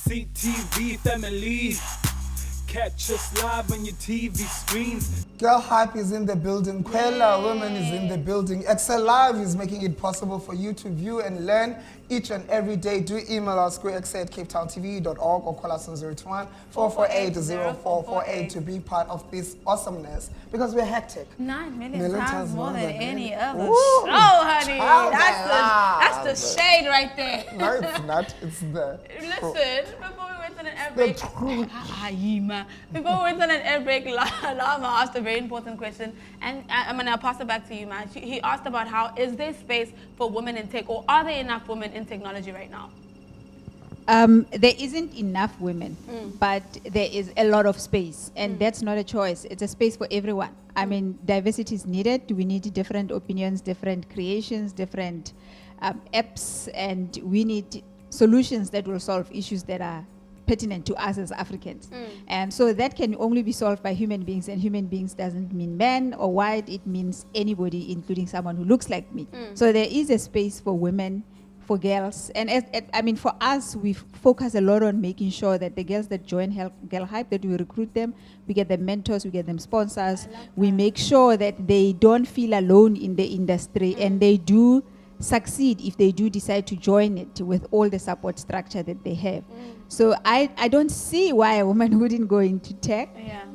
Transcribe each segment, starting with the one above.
CTV family. Catch us live on your TV screens. Girl Hype is in the building. Khwela Womxn is in the building. Ekse Live is making it possible for you to view and learn each and every day. Do email us, ekse@capetowntv.org, or call us on 021-448-0448 to be part of this awesomeness. Because we're hectic. 9 million times more than any other Ooh, show, honey. That's the shade right there. No, it's not. It's the Listen, before we went on an air break, Lama asked a very important question, and I'm gonna pass it back to you, man. He asked about how is there space for women in tech, or are there enough women in technology right now? There isn't enough women, but there is a lot of space, and that's not a choice. It's a space for everyone. I mean, diversity is needed. We need different opinions, different creations, different apps, and we need solutions that will solve issues that are pertinent to us as Africans. And so that can only be solved by human beings, and human beings doesn't mean man or white, it means anybody, including someone who looks like me. So there is a space for women, for girls, and I mean, for us, we focus a lot on making sure that the girls that join Girl Hype, that we recruit them, we get them mentors, we get them sponsors, we make sure that they don't feel alone in the industry, and they do succeed if they do decide to join it with all the support structure that they have. So I don't see why a woman wouldn't go into tech. Yeah.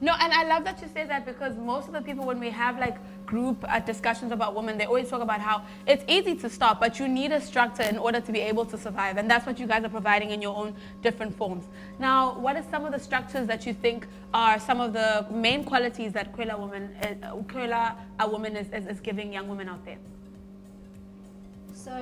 No, and I love that you say that, because most of the people, when we have like group discussions about women, they always talk about how it's easy to start, but you need a structure in order to be able to survive. And that's what you guys are providing in your own different forms. Now, what are some of the structures that you think are some of the main qualities that Khwela Womxn is giving young women out there? So,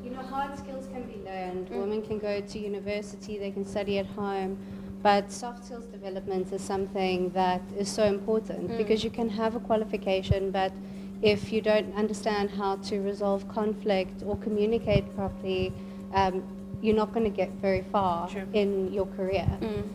you know, hard skills can be learned. Women can go to university, they can study at home, but soft skills development is something that is so important, because you can have a qualification, but if you don't understand how to resolve conflict or communicate properly, you're not going to get very far in your career.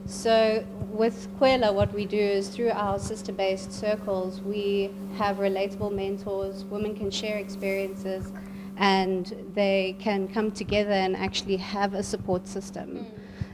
So with Khwela, what we do is through our sister-based circles, we have relatable mentors. Women can share experiences, and they can come together and actually have a support system,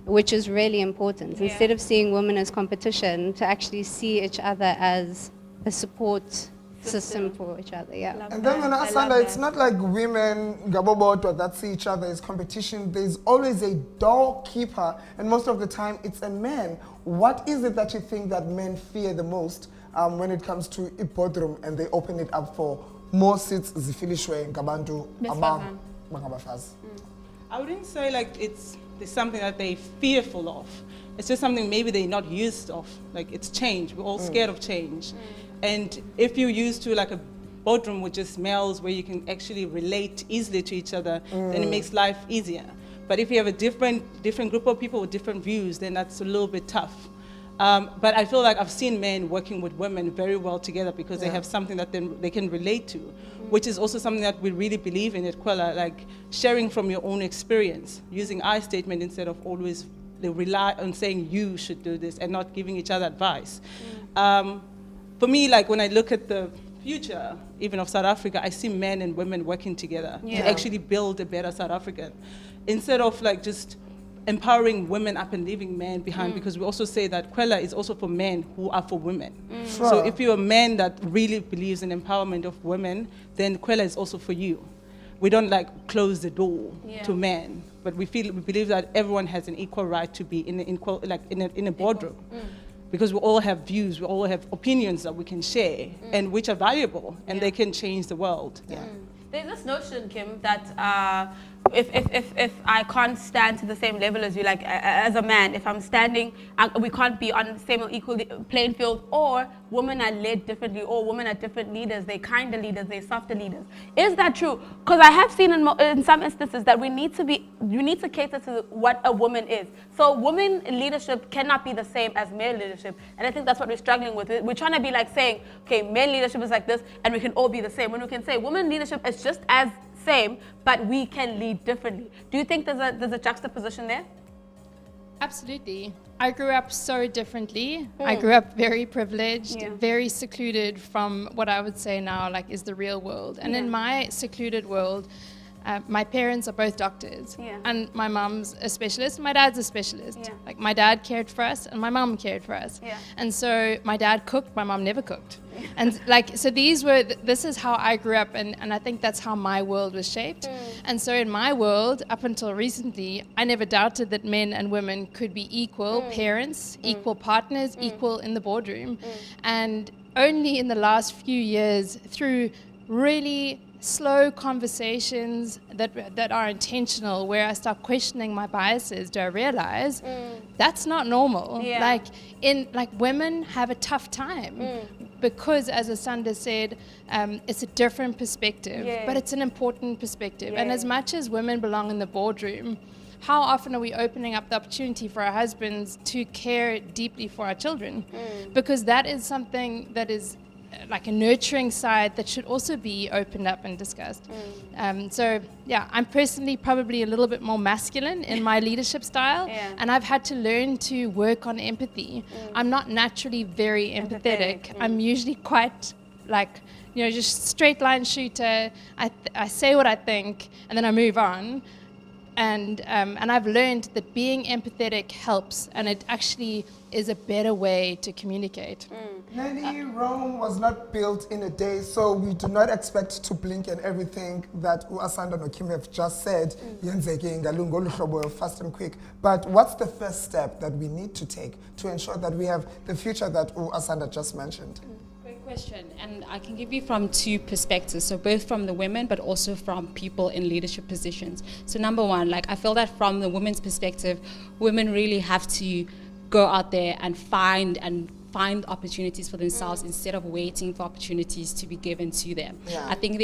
which is really important. Yeah. Instead of seeing women as competition, to actually see each other as a support system for each other. Yeah. And then when I Asanda, it's not like women gaboboto that see each other as competition. There's always a doorkeeper, and most of the time it's a man. What is it that you think that men fear the most when it comes to ipodrum and they open it up for more seats zifilishwe ngabantu abangabafazi? I wouldn't say like it's something that they're fearful of. It's just something maybe they're not used of. Like, it's change. We're all scared of change. And if you're used to like a boardroom with just males where you can actually relate easily to each other, then it makes life easier. But if you have a different group of people with different views, then that's a little bit tough. But I feel like I've seen men working with women very well together, because they have something that they can relate to, which is also something that we really believe in at Khwela, like sharing from your own experience, using I statement instead of always they rely on saying you should do this and not giving each other advice. For me, like when I look at the future, even of South Africa, I see men and women working together to actually build a better South Africa, instead of like just empowering women up and leaving men behind, because we also say that Khwela is also for men who are for women. So if you're a man that really believes in empowerment of women, then Khwela is also for you. We don't like close the door to men, but we believe that everyone has an equal right to be in a boardroom, because we all have views, we all have opinions that we can share, and which are valuable, and they can change the world. There's this notion, Kim, that if I can't stand to the same level as you, like as a man, if I'm standing, we can't be on the same or equal playing field, or women are led differently, or women are different leaders, they're kinder leaders, they're softer leaders. Is that true? Because I have seen in some instances that you need to cater to what a woman is. So women leadership cannot be the same as male leadership, and I think that's what we're struggling with. We're trying to be like saying, okay, male leadership is like this, and we can all be the same. When we can say women leadership is just as same, but we can lead differently. Do you think there's a juxtaposition there? Absolutely. I grew up so differently. I grew up very privileged, very secluded from what I would say now like is the real world. And in my secluded world, My parents are both doctors, Yeah. and my mom's a specialist, my dad's a specialist. Yeah. Like my dad cared for us, and my mom cared for us. Yeah. And so my dad cooked, my mom never cooked. And like, so these were, this is how I grew up, and I think that's how my world was shaped. And so in my world, up until recently, I never doubted that men and women could be equal parents, equal partners, equal in the boardroom. And only in the last few years, through really slow conversations that are intentional, where I start questioning my biases, do I realize that's not normal. Yeah. Like women have a tough time because, as Asanda said, it's a different perspective, Yeah. but it's an important perspective. And Yeah. as much as women belong in the boardroom, how often are we opening up the opportunity for our husbands to care deeply for our children? Because that is something that is like a nurturing side that should also be opened up and discussed. So yeah, I'm personally probably a little bit more masculine in my leadership style, Yeah. and I've had to learn to work on empathy. I'm not naturally very empathetic. I'm usually quite like, just straight line shooter. I say what I think and then I move on. And I've learned that being empathetic helps, and it actually is a better way to communicate. Nelly, Rome was not built in a day, so we do not expect to blink, and everything that Asanda and Kim have just said, yenzeke ngalungu olu hlobo, fast and quick. But what's the first step that we need to take to ensure that we have the future that Asanda just mentioned? Great question, and I can give you from two perspectives, so both from the women but also from people in leadership positions. So number one, I feel that from the women's perspective, women really have to go out there and find opportunities for themselves instead of waiting for opportunities to be given to them. Yeah. I think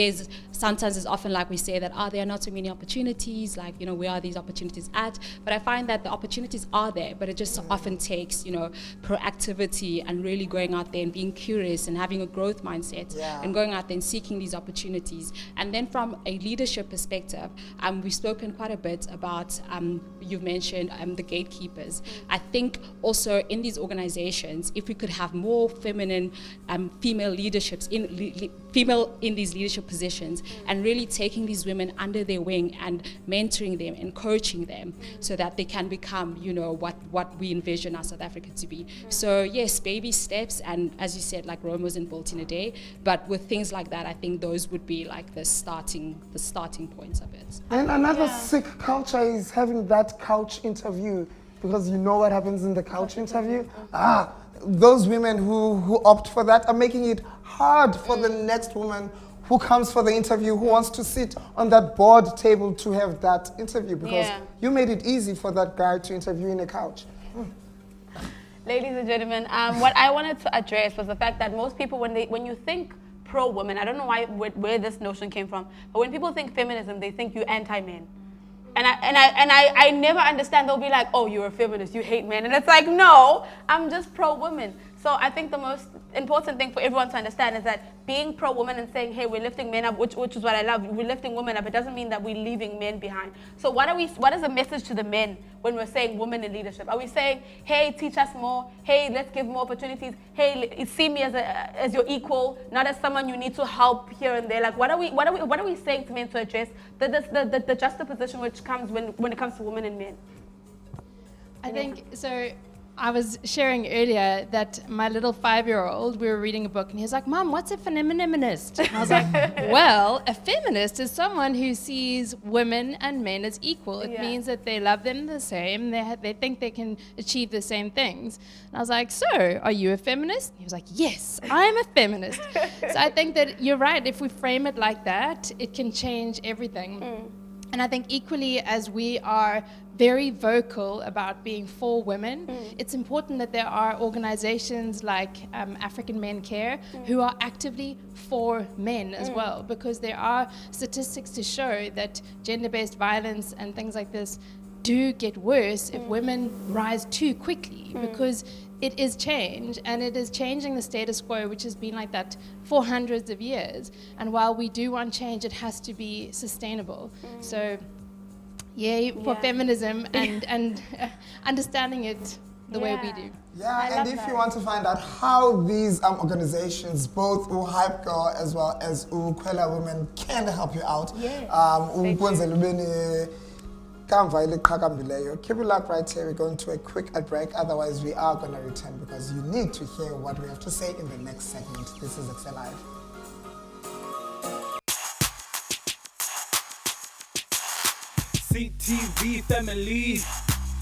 sometimes it's often like we say that, there are not so many opportunities, where are these opportunities at? But I find that the opportunities are there, but it just often takes, proactivity and really going out there and being curious and having a growth mindset and going out there and seeking these opportunities. And then from a leadership perspective, we've spoken quite a bit about, you've mentioned the gatekeepers. I think also in these organizations, if we could have more feminine, female leaderships, female in these leadership positions, and really taking these women under their wing and mentoring them and coaching them so that they can become, what we envision our South Africa to be. So yes, baby steps, and as you said, Rome wasn't built in a day, but with things like that, I think those would be the starting points of it. And another sick culture is having that couch interview, because you know what happens in the couch interview? Those women who opt for that are making it hard for the next woman who comes for the interview, who wants to sit on that board table to have that interview, because you made it easy for that guy to interview in a couch. Ladies and gentlemen, what I wanted to address was the fact that most people, when you think pro-women, I don't know where this notion came from, but when people think feminism, they think you're anti-men. And I never understand. They'll be like, oh, you're a feminist, you hate men. And it's like, no, I'm just pro-women. So I think the most important thing for everyone to understand is that being pro-woman and saying, hey, we're lifting men up, which is what I love, we're lifting women up, it doesn't mean that we're leaving men behind. So what is the message to the men when we're saying women in leadership? Are we saying, hey, teach us more, hey, let's give more opportunities, hey, see me as your equal, not as someone you need to help here and there? What are we saying to men to address the juxtaposition which comes when it comes to women and men? I think so. I was sharing earlier that my little 5-year-old, we were reading a book, and he was like, Mom, what's a feminist? And I was like, well, a feminist is someone who sees women and men as equal. It means that they love them the same. They think they can achieve the same things. And I was like, so, are you a feminist? He was like, yes, I'm a feminist. So I think that you're right. If we frame it like that, it can change everything. And I think equally, as we are very vocal about being for women, it's important that there are organizations like African Men Care who are actively for men as well, because there are statistics to show that gender-based violence and things like this do get worse if women rise too quickly, because it is change, and it is changing the status quo, which has been like that for hundreds of years. And while we do want change, it has to be sustainable. So, yay for feminism and understanding it the way we do. Yeah, and if you want to find out how these organizations, both Hype Girl as well as Khwela Women, can help you out, keep it locked right here. We're going to a quick ad break. Otherwise, we are going to return because you need to hear what we have to say in the next segment. This is Ekse Live. CTV family.